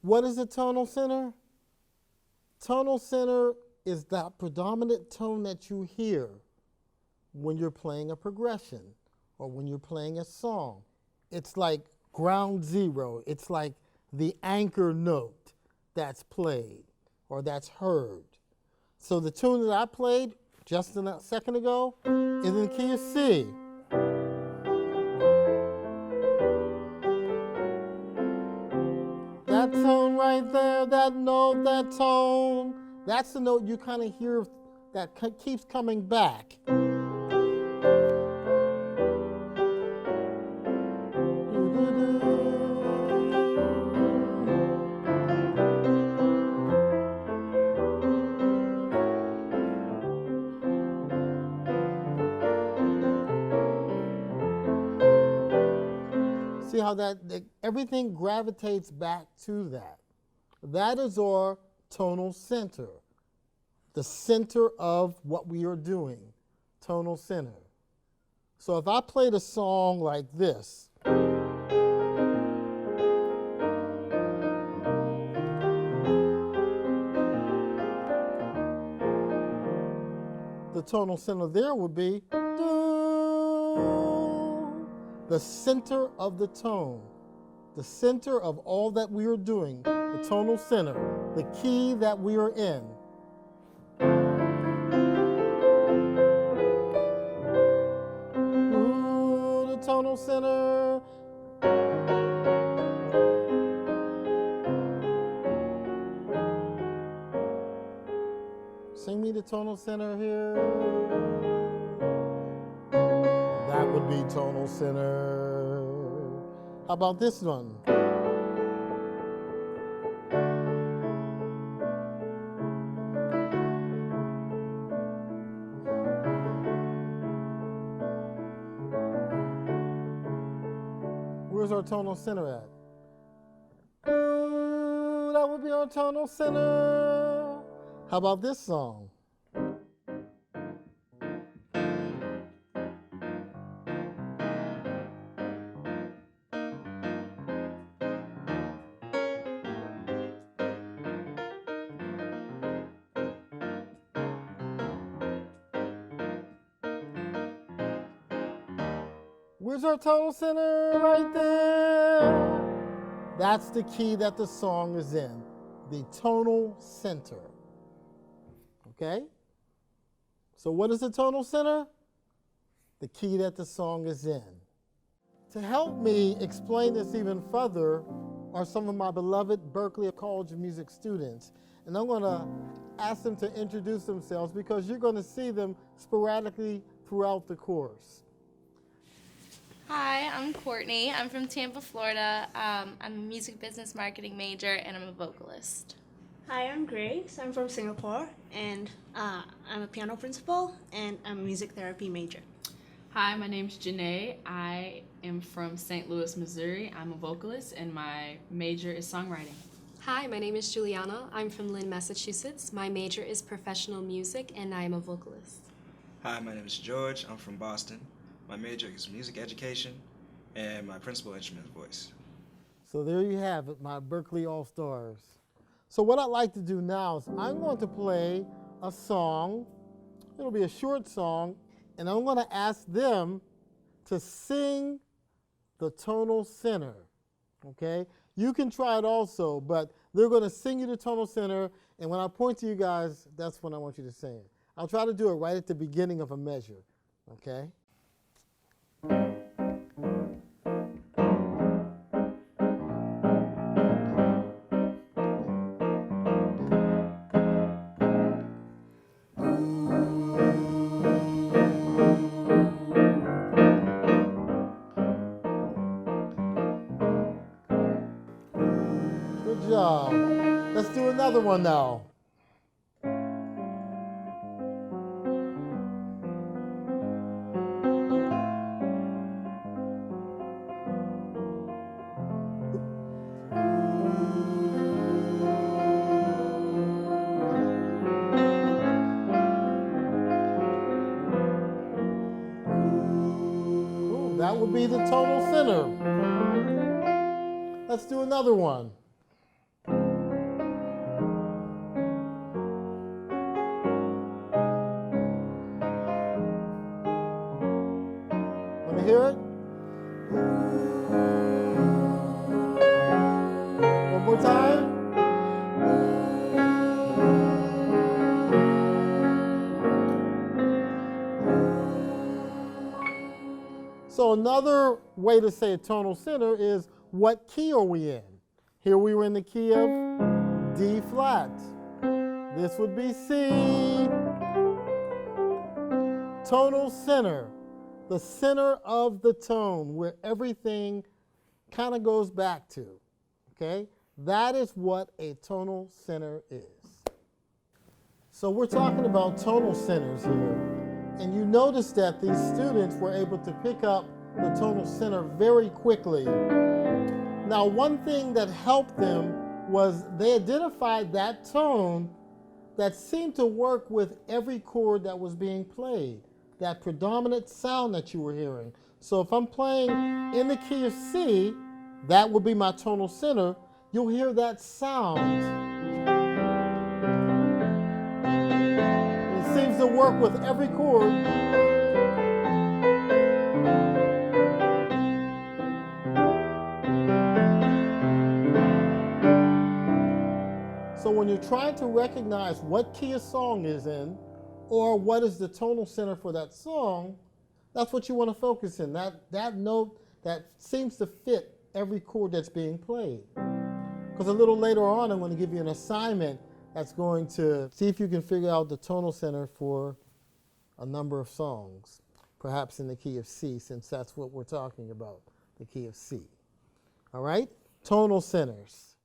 What is a tonal center? Tonal center is that predominant tone that you hear when you're playing a progression or when you're playing a song. It's like ground zero. It's like the anchor note that's played or that's heard. So the tune that I played just a second ago is in the key of C. That tone right there, that note, that tone, that's the note you kind of hear that keeps coming back. See how everything gravitates back to that. That is our tonal center, the center of what we are doing, tonal center. So if I played a song like this, the tonal center there would be the center of the tone, the center of all that we are doing, the tonal center, the key that we are in. Ooh, the tonal center. Sing me the tonal center here. That would be tonal center. How about this one? Where's our tonal center at? Ooh, that would be our tonal center. How about this song? Where's our tonal center? Right there. That's the key that the song is in, the tonal center. Okay? So what is the tonal center? The key that the song is in. To help me explain this even further are some of my beloved Berklee College of Music students. And I'm going to ask them to introduce themselves because you're going to see them sporadically throughout the course. Hi, I'm Courtney. I'm from Tampa, Florida. I'm a music business marketing major and I'm a vocalist. Hi, I'm Grace. I'm from Singapore and I'm a piano principal and I'm a music therapy major. Hi, my name's Janae. I am from St. Louis, Missouri. I'm a vocalist and my major is songwriting. Hi, my name is Juliana. I'm from Lynn, Massachusetts. My major is professional music and I am a vocalist. Hi, my name is George. I'm from Boston. My major is music education, and my principal instrument is voice. So there you have it, my Berklee AllStars. So what I'd like to do now is I'm going to play a song. It'll be a short song, and I'm going to ask them to sing the tonal center, okay? You can try it also, but they're going to sing you the tonal center, and when I point to you guys, that's when I want you to sing it. I'll try to do it right at the beginning of a measure, okay? Good job. Let's do another one now. That would be the tonal center. Let's do another one. hear it? One more time. So another way to say tonal center is what key are we in? Here we were in the key of D flat. This would be C. Tonal center, the center of the tone where everything kind of goes back to, okay? That is what a tonal center is. So we're talking about tonal centers here. And you notice that these students were able to pick up the tonal center very quickly. Now, one thing that helped them was they identified that tone that seemed to work with every chord that was being played, that predominant sound that you were hearing. So if I'm playing in the key of C, that would be my tonal center. You'll hear that sound. Seems to work with every chord. So when you're trying to recognize what key a song is in, or what is the tonal center for that song, that's what you want to focus in. That note that seems to fit every chord that's being played. Because a little later on, I'm going to give you an assignment that's going to see if you can figure out the tonal center for a number of songs, perhaps in the key of C, since that's what we're talking about, the key of C. All right? Tonal centers.